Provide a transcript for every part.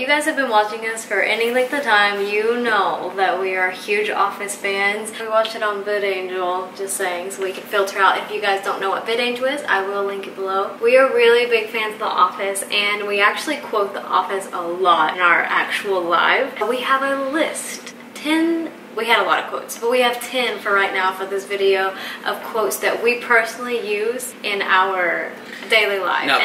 you guys have been watching us for any length of time, you know that we are huge Office fans. We watched it on VidAngel, just saying, so we can filter out. If you guys don't know what VidAngel is, I will link it below. We are really big fans of The Office, and we actually quote The Office a lot in our actual live. We have a list, 10. We had a lot of quotes, but we have 10 for right now for this video of quotes that we personally use in our daily life. Now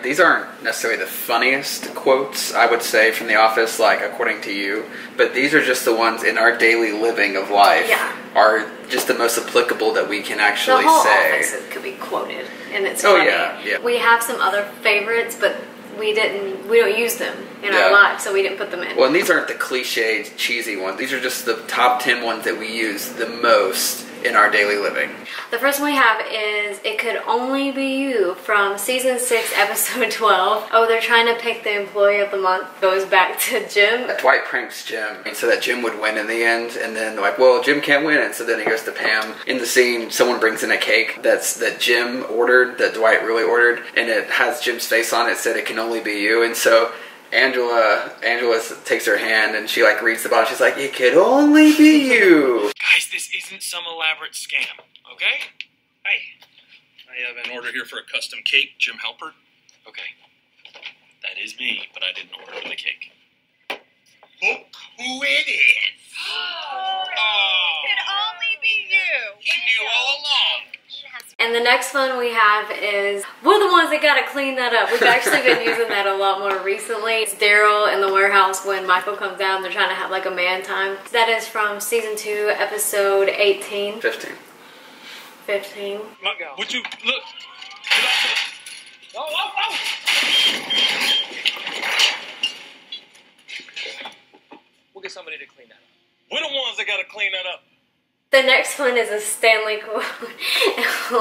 these aren't necessarily the funniest quotes, I would say, from The Office, like according to you, but these are just the ones in our daily living of life. Yeah. Are just the most applicable that we can actually the whole say. Office could be quoted, and it's funny. Yeah. We have some other favorites, but we don't use them in our life, so we didn't put them in. Well, and these aren't the cliched, cheesy ones. These are just the top 10 ones that we use the most in our daily living. The first one we have is, "It could only be you," from season 6, episode 12. Oh, they're trying to pick the employee of the month. Goes back to Jim. Dwight pranks Jim so that Jim would win in the end, and then they're like, well, Jim can't win, and so then he goes to Pam. In the scene, someone brings in a cake that Jim ordered, that Dwight really ordered, and it has Jim's face on it. It said, "It can only be you," and so Angela takes her hand and she like reads the bottom. She's like, "It could only be you." Guys, this isn't some elaborate scam, okay? Hey, I have an order here for a custom cake, Jim Halpert. Okay, that is me, but I didn't order the cake. Look who it is. Oh, it could only be you. He knew all along. And the next one we have is, "We're the ones that gotta clean that up." We've actually been using that a lot more recently. It's Daryl in the warehouse when Michael comes down. They're trying to have like a man time. That is from season 2, episode 18. 15. 15. Would you look? Oh! We'll get somebody to clean that up. We're the ones that gotta clean that up. The next one is a Stanley quote.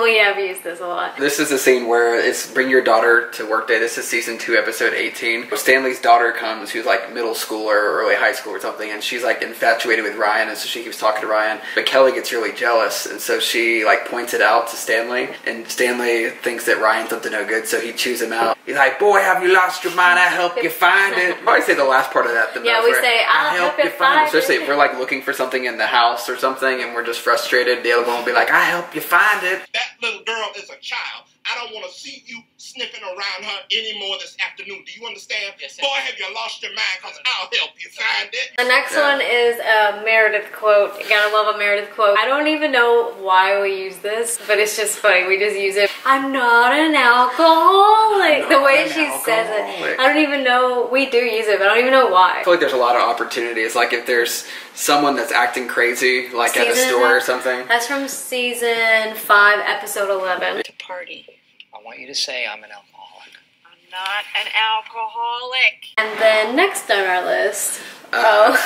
We have used this a lot. This is a scene where it's bring your daughter to work day. This is season 2, episode 18. Stanley's daughter comes, who's like middle school or early high school or something, and she's like infatuated with Ryan, and so she keeps talking to Ryan. But Kelly gets really jealous, and so she like points it out to Stanley, and Stanley thinks that Ryan's up to no good, so he chews him out. He's like, "Boy, have you lost your mind? I help you find it." Probably say the last part of that the most. Yeah, we say, "I'll help you find it." Especially if we're like looking for something in the house or something, and we're just frustrated. The other one will be like, "I help you find it." That little girl is a child. I don't want to see you sniffing around her anymore this afternoon. Do you understand? Yes, Boy, have you lost your mind, because I'll help you find it. The next one is a Meredith quote. You gotta love a Meredith quote. I don't even know why we use this, but it's just funny. We just use it. "I'm not an alcoholic." The way she says it. I don't even know. We do use it, but I don't even know why. I feel like there's a lot of opportunities. Like if there's someone that's acting crazy, like at a store or something. That's from season 5, episode 11. To party. I want you to say I'm an alcoholic. I'm not an alcoholic. And then next on our list. So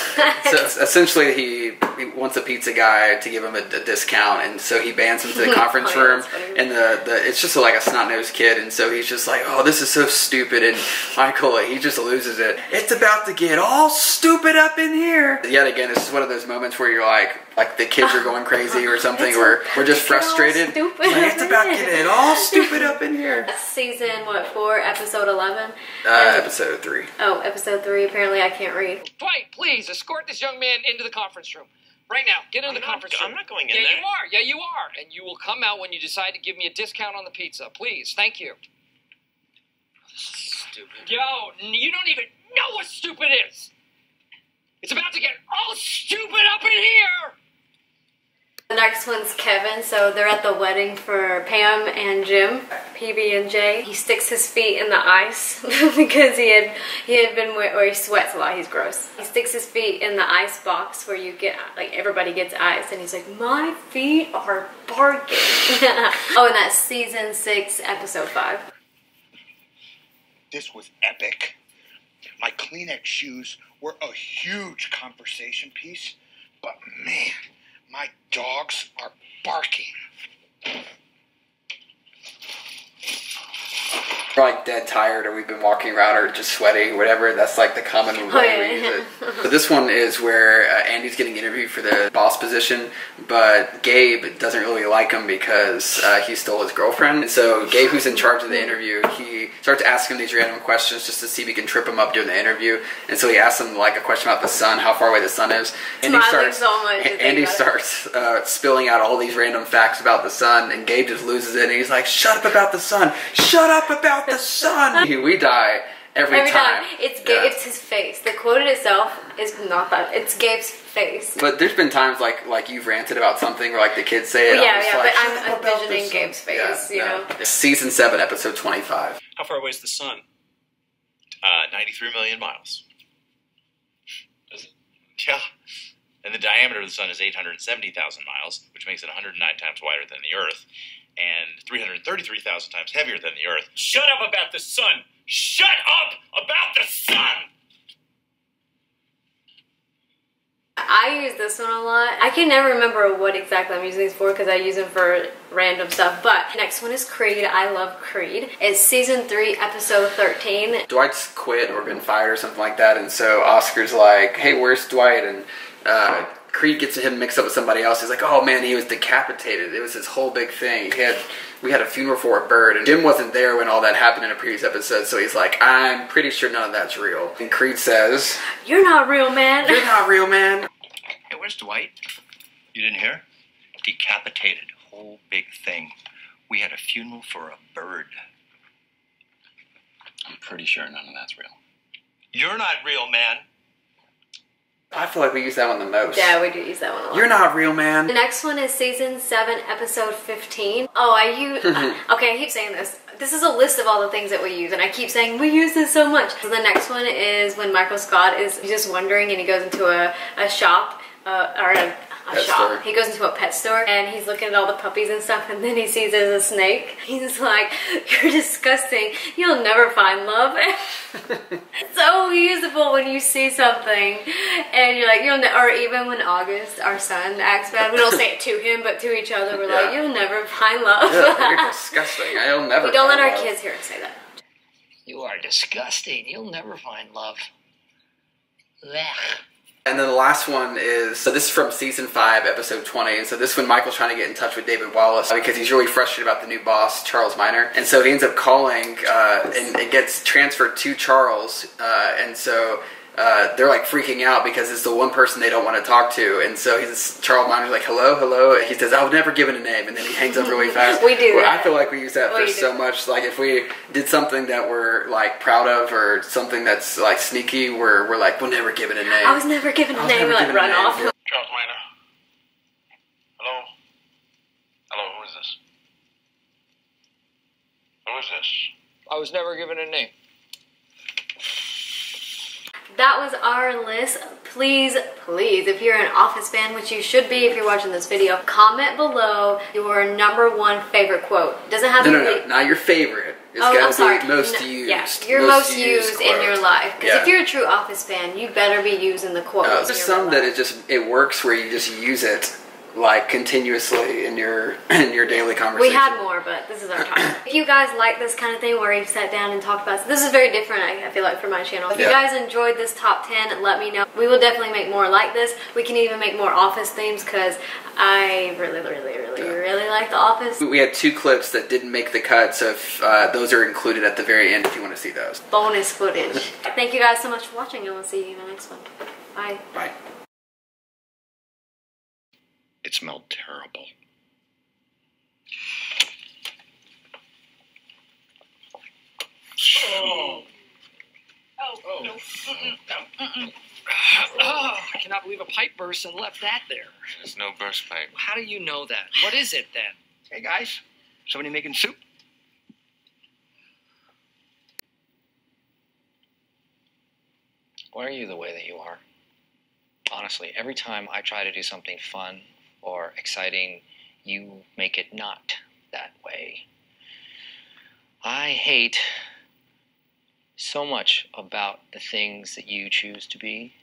essentially, he wants a pizza guy to give him a discount, and so he bans him to the conference room. And it's just like a snot-nosed kid, and so he's just like, "Oh, this is so stupid." And Michael, he just loses it. "It's about to get all stupid up in here." Yet again, it's just one of those moments where you're like the kids are going crazy or something, or we're just frustrated. It's about to get all stupid up in here. That's season 4, episode 11. Episode 3. Oh, episode 3. Apparently, I can't read. Dwight, please escort this young man into the conference room. Right now, get into the conference room. I'm not going in there. there. You are. Yeah, you are. And you will come out when you decide to give me a discount on the pizza. Please. Thank you. Stupid. Yo, you don't even know what stupid is. It's about to get all stupid up in here. The next one's Kevin. So they're at the wedding for Pam and Jim, PB&J. He sticks his feet in the ice because he had been where he sweats a lot. He's gross. He sticks his feet in the ice box where you get like everybody gets ice, and he's like, "My feet are barking." Oh, and that's season 6, episode 5. This was epic. My Kleenex shoes were a huge conversation piece, but man, my dogs are barking. We're like dead tired, or we've been walking around, or just sweaty, whatever. That's like the common way we use it. So this one is where Andy's getting interviewed for the boss position, but Gabe doesn't really like him because he stole his girlfriend. And so Gabe, who's in charge of the interview, he starts asking these random questions just to see if he can trip him up during the interview. And so he asks him like a question about the sun, how far away the sun is. Andy starts spilling out all these random facts about the sun, and Gabe just loses it, and he's like, "Shut up about the sun! Shut up about the sun!" We die every time. It's his face. The quote itself is not that. It's Gabe's face. But there's been times like you've ranted about something, or like the kids say it. But I'm envisioning Gabe's face. You know. Season 7, episode 25. How far away is the sun? 93 million miles. Is it? Yeah. And the diameter of the sun is 870,000 miles, which makes it 109 times wider than the Earth, and 333,000 times heavier than the Earth. Shut up about the sun! Shut up about the sun! I use this one a lot. I can never remember what exactly I'm using these for because I use them for random stuff. But next one is Creed. I love Creed. It's season 3, episode 13. Dwight's quit or been fired or something like that, and so Oscar's like, "Hey, where's Dwight?" And Creed gets him mixed up with somebody else. He's like, "Oh man, he was decapitated. It was his whole big thing. We had a funeral for a bird." And Jim wasn't there when all that happened in a previous episode, so he's like, "I'm pretty sure none of that's real." And Creed says, "You're not real, man. You're not real, man." Hey, where's Dwight? You didn't hear? Decapitated. Whole big thing. We had a funeral for a bird. I'm pretty sure none of that's real. You're not real, man. I feel like we use that one the most. Yeah, we do use that one a lot. You're not real, man. The next one is season 7, episode 15. Oh, I use... okay, I keep saying this. This is a list of all the things that we use, and I keep saying we use this so much. So the next one is when Michael Scott is just wandering, and he goes into a shop, or a shop. Store. He goes into a pet store, and he's looking at all the puppies and stuff, and then he sees there's a snake. He's like, "You're disgusting. You'll never find love." It's so usable when you see something, and you're like, or even when August, our son, acts bad. We don't say it to him, but to each other, we're like, "You'll never find love." Yeah, you're disgusting. I'll never. We don't let our love. kids hear us say that. You are disgusting. You'll never find love. Blech. And then the last one is, so this is from season 5, episode 20. And so this one, Michael's trying to get in touch with David Wallace because he's really frustrated about the new boss, Charles Miner. And so he ends up calling, and it gets transferred to Charles. And so they're like freaking out because it's the one person they don't want to talk to. And so Charles Miner's like, "Hello, hello." He says, "I've never given a name." And then he hangs up really fast. We do that. I feel like we use that for so much. Like if we did something that we're like proud of, or something that's like sneaky, we're like, "We'll never give it a name." I was never given a name. We like run off. Charles Miner. Hello? Hello, who is this? Who is this? I was never given a name. That was our list. Please, please, if you're an Office fan, which you should be if you're watching this video, comment below your #1 favorite quote. Doesn't have to be... No, not your favorite. It's gotta be most used. Yeah, your most used in your life. Because if you're a true Office fan, you better be using the quote. There's some that it works where you just use it like continuously in your daily conversation. We had more, but this is our time. If you guys like this kind of thing where we've sat down and talked about this is very different, I feel like, for my channel. If you guys enjoyed this top 10, let me know. We will definitely make more like this. We can even make more Office themes because I really like The Office. We had 2 clips that didn't make the cut, so if, those are included at the very end if you want to see those. Bonus footage. Thank you guys so much for watching, and we'll see you in the next one. Bye. Bye. It smelled terrible. Oh, no. Oh, I cannot believe a pipe burst and left that there. There's no burst pipe. How do you know that? What is it then? Hey guys, somebody making soup? Why are you the way that you are? Honestly, every time I try to do something fun or exciting, you make it not that way. I hate so much about the things that you choose to be